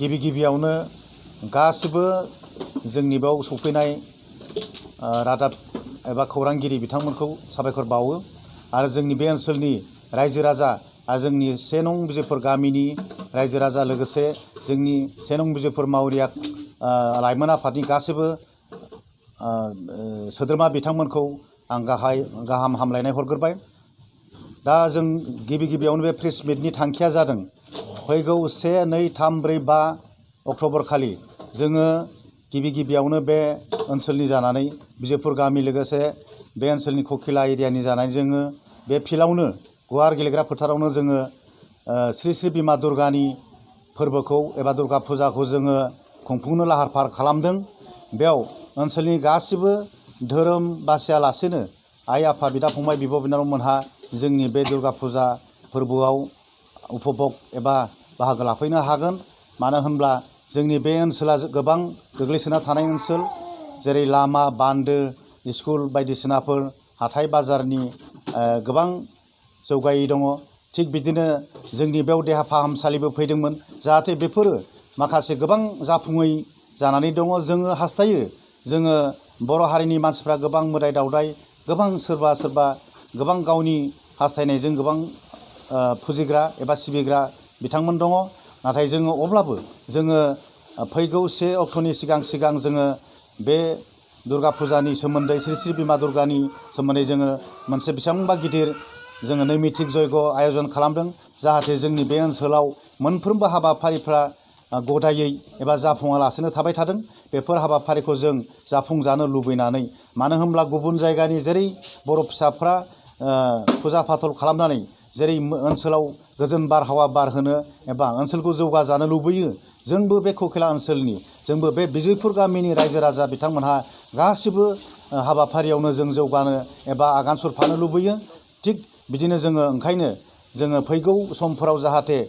गिबियावनो गासिबो जोंनि बेयाव सफैनाय रादाब एबा खौरांगिरि बिथांमोनखौ साबायखर बावो आरो जोंनि बे ओनसोलनि रायजो राजा आरो जोंनि 1 नं बिजयपुर गामिनि रायजो राजा लोगोसे जोंनि 1 नं बिजयपुर मावरिया लाइमोन आफादनि गासिबो सोद्रोमा बिथांमोनखौ आं गाहाम हामलायनाय हरग्रोबाय। दा जों गिबियावनो बे प्रेस मिटनि थांखिया जादों फैगौ 1, 2, 3, 4, 5 अक्ट'बर खालि जोङो गिबियावनो बे ओनसोलनि जानानै बिजयपुर गामि लोगोसे बे ओनसोलनि ककिला एरियानि जानानै जोङो बे फिल्डआवनो गुवार गेलेग्रा फोथारावनो जोङो श्री श्री बिमा दुर्गानि फोरबोखौ एबा दुर्गा फुजाखौ जोङो खुंफुंनो लाहार फाहार खालामदों। बेयाव ओनसोलनि गासिबो धोरोम बासियालासेनो आइ आफा बिदा फंबाय बिब' बिनानावमोनहा जोंनि बे दुर्गा फुजा फोरबोआव उपभग एबा बाहागो लाफैनो हागोन। मानो होनब्ला जोंनि बे ओनसोला गोबां गोग्लैसोना थानाय ओनसोल, जेरै लामा बान्दो स्कुल बायदिसिनाफोर हाथाय बाजारनि गोबां जौगायै दङ। थिग बिदिनो जोंनि बेयाव देहा फाहामसालिबो फैदोंमोन, जाहाथे बेफोरो माखासे गोबां जाफुङै जानानै दङ। जोङो हास्थायो जोङो बर' हारिनि मानसिफ्रा गोबां मोदाय दावदाय गोबां सोरबा गोबां गावनि हास्थायनायजों गोबां फुजिग्रा एबा सिबिग्रा बिथांमोन दङ। नाथाय जोङो अब्लाबो जोङो फैगौ 1 अक्ट'नि सिगां जोङो बे दुर्गा फुजानि सोमोन्दै श्री श्री बिमा दुर्गानि सोमोन्दै जोङो मोनसे बेसेबांबा गिदिर जोङो नैमित्तिक जयग आयोजन खालामदों, जाहाथे जोंनि बे ओनसोलाव मोनफ्रोमबो हाबाफारिफ्रा गदायै एबा जाफुङालासेनो थाबाय थादों। बेफोर हाबाफारिखौ जों जाफुंजानो लुबैनानै, मानो होनब्ला गुबुन जायगानि जेरै बर' फिसाफ्रा फुजा फाथल खालामनानै जेरै ओनसोलाव गोजोन बारहावा बारहोनो एबा ओनसोलखौ जौगाजानो लुबैयो, जोंबो बे ककिला ओनसोलनि जोंबो बे बिजयपुर गामिनि रायजो राजा बिथांमोनहा गासिबो हाबाफारियावनो जों जौगानो एबा आगान सुरफानो लुबैयो। थिग बिदिनो जोङो ओंखायनो जोङो फैगौ समफोराव जाहाथे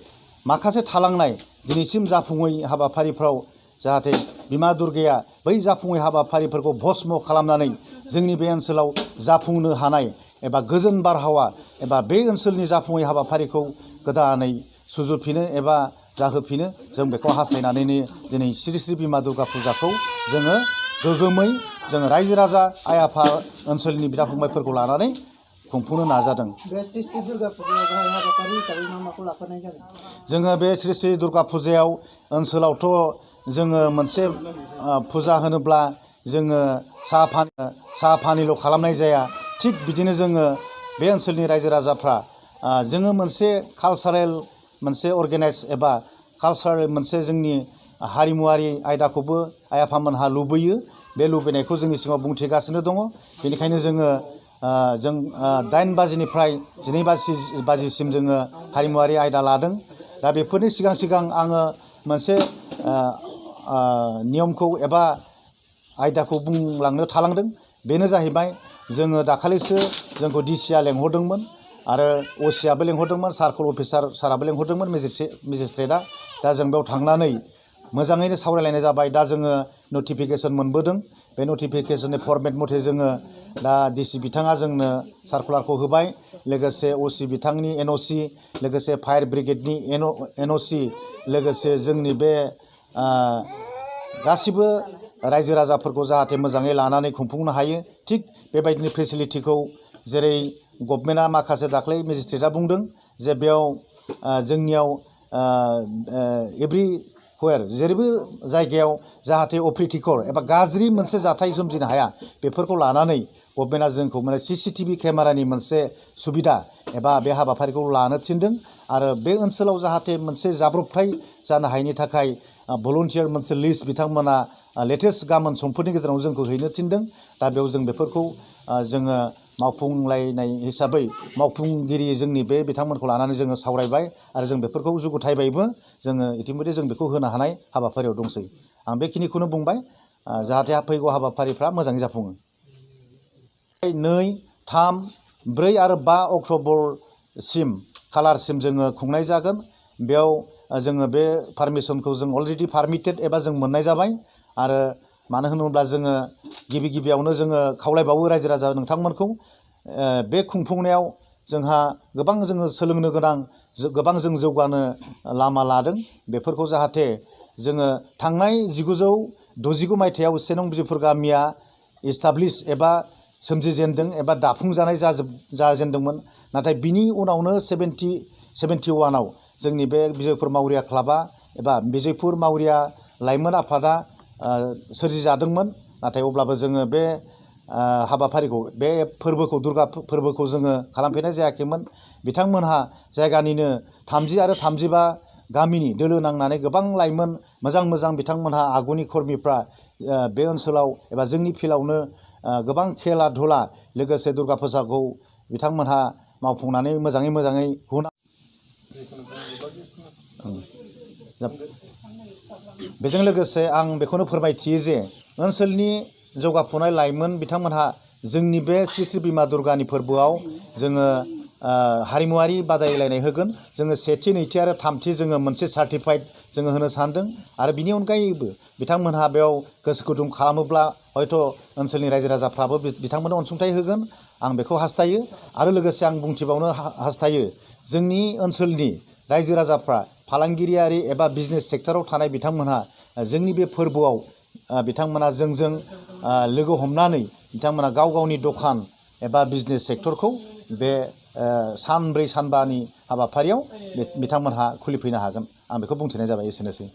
माखासे थालांनाय दिनैसिम जाफुङै हाबाफारिफ्राव जाहाथे बिमा दुर्गाया बै जाफुङै हाबाफारिफोरखौ भस्म खालामनानै जोंनि बे ओनसोलाव जाफुंनो हानाय एबा गोजोन बारहावा एबा बे ओनसोलनि जाफुङै हाबाफारिखौ गोदानै सुजुफिनो एबा जाहोफिनो, जों बेखौ हास्थायनानैनो दिनै श्री श्री बिमा दुर्गा फुजाखौ जोङो गोगोमै जोङो रायजो राजा आइ आफा ओनसोलनि बिदा फंबायफोरखौ लानानै खुंफुंनो नाजादों। जोङो बे श्री श्री दुर्गा फुजायाव ओनसोलावथ' जोङो मोनसे फुजा होनोब्ला जोङो साहा फानिल' खालामनाय जाया। थिग बिदिनो जोङो बे ओनसोलनि रायजो राजाफ्रा जोङो मोनसे कालचारेल मोनसे अर्गेनाइज एबा कालचारेल मोनसे जोंनि हारिमुवारि आयदाखौबो आइ आफामोनहा लुबैयो। बे लुबैनायखौ जोंनि सिगाङाव बुंथिगासिनो दङ। बेनिखायनो जोङो 8 बाजिनिफ्राय 12 बाजिसिम जोङो हारिमुवारि आयदा लादों। दा बेफोरनि सिगां आङो मोनसे नियमखौ एबा आयदाखौ बुंलांनो थालांदों। बेनो जाहैबाय जोङो दाखालिसो जोंखौ डिसिआ लेंहरदोंमोन आरो असिआबो लेंहरदोंमोन, सार्कल अफिसार साराबो लेंहरदोंमोन मेजिस्ट्रेटआ। दा जों बेयाव थांनानै मोजाङैनो सावरायलायनाय जाबाय। दा जोङो नटिफिकेसन मोनबोदों। बे नटिफिकेसननि फरमेट मथे जोङो दा डिसि बिथाङा जोंनो सार्कुलारखौ होबाय, लोगोसे असि बिथांनि एनअसि, लोगोसे फायार ब्रिगेडनि एनअसि, लोगोसे जोंनि बे गासिबो रायजो राजाफोरखौ जाहाथे मोजाङै लानानै खुंफुंनो हायो। थिग बेबायदिनो फेसिलिटिखौ जेरै गभर्नमेन्टआ माखासे दाख्लै मेजिस्ट्रेटआ बुंदों जे बेयाव जोंनियाव एभ्रिवेयार जेरैबो जायगायाव जाहाथे अप्रितिकर एबा गाज्रि मोनसे जाथाय सोमजिनो हाया, बेफोरखौ लानानै गभर्नमेन्टआ जोंखौ माने CCTV केमेरानि मोनसे सुबिदा एबा बे हाबाफारिखौ लानो थिनदों। आरो बे ओनसोलाव जाहाथे मोनसे जाब्रबथाय जानो हायैनि थाखाय भलुन्टियार मोनसे लिस्ट बिथांमोना लेटेस्ट गाबोन समफोरनि गेजेराव जोंखौ हैनो थिनदों। दा बेयाव जों बेफोरखौ जोङो मावफुंलायनाय हिसाबै मावफुंगिरि जोंनि बे बिथांमोनखौ लानानै जोङो सावरायबाय आरो जों बेफोरखौ जुगथायबायबो। जोङो इतिमধ্যे जों बेखौ होनो हानाय हाबाफारियाव दंसै। आं बेखिनिखौनो बुंबाय, जाहाथे फैगौ हाबाफारिफ्रा मोजाङै जाफुङो। 2, 3, 4 आरो 5 अक्ट'बरसिम खालारसिम जोङो खुंनाय जागोन। बेयाव जोङो बे पारमिसनखौ जों अलरेडि पारमिटेड एबा जों मोननाय जाबाय। आरो मानो होनोब्ला जोङो गिबियावनो जोङो खावलायबावो रायजो राजा नोंथांमोनखौ बे खुंफुंनायाव जोंहा गोबां जोङो सोलोंनो गोनां, गोबां जों जौगानो लामा लादों। बेफोरखौ जाहाथे जोङो थांनाय 1969 मायथाइयाव 1 नं बिजिरपुर गामिया इस्टाब्लिश एबा सोमजिजेनदों एबा दाफुंजानाय जाजेनदोंमोन। नाथाय बिनि उनावनो 71आव जोंनि बे बिजयपुर मावरिया क्लाबा एबा बिजयपुर मावरिया लाइमोन आफादा सोरजिजादोंमोन। नाथाय अब्लाबो जोङो बे हाबाफारिखौ बे फोरबोखौ दुर्गा फोरबोखौ जोङो खालामफेरनाय जायाखैमोन। बिथांमोनहा जायगानिनो 30 आरो 35 गामिनि दोलो नांनानै गोबां लाइमोन मोजां बिथांमोनहा आगुनि कर्मिफ्रा बे ओनसोलाव एबा जोंनि फिल्डआवनो गोबां खेला धुला लोगोसे दुर्गा फुजाखौ बिथांमोनहा मावफुंनानै मोजाङै बेजों लोगोसे आं बेखौनो फोरमायथियो जे ओनसोलनि जौगाफुनाय लाइमोन बिथांमोनहा जोंनि बे श्री श्री बिमा दुर्गानि फोरबोआव जोङो हारिमुआरि बादायलायनाय होगोन। जोङो सेथि नैथि आरो थामथि जोङो मोनसे सार्टिफाइड जोङो होनो सानदों। आरो बिनि अनगायैबो बिथांमोनहा बेयाव गोसो गुदुं खालामोब्ला हयथ' ओनसोलनि रायजो राजाफ्राबो बिथांमोननो अनसुंथाइ होगोन। आं बेखौ हास्थायो। आरो लोगोसे आं बुंथिबावनो हास्थायो जोंनि ओनसोलनि रायजो राजाफ्रा फालांगिरियारि एबा बिजनेस सेक्टराव थानाय बिथांमोनहा जोंनि बे फोरबोआव बिथांमोना जोंजों लोगो हमनानै बिथांमोना गाव गावनि दखान एबा बिजनेस सेक्टरखौ बे सानब्रै सानबानि हाबाफारियाव बिथांमोनहा खुलिफैनो हागोन। आं बेखौ बुंथिनाय जाबाय। एसेनोसै।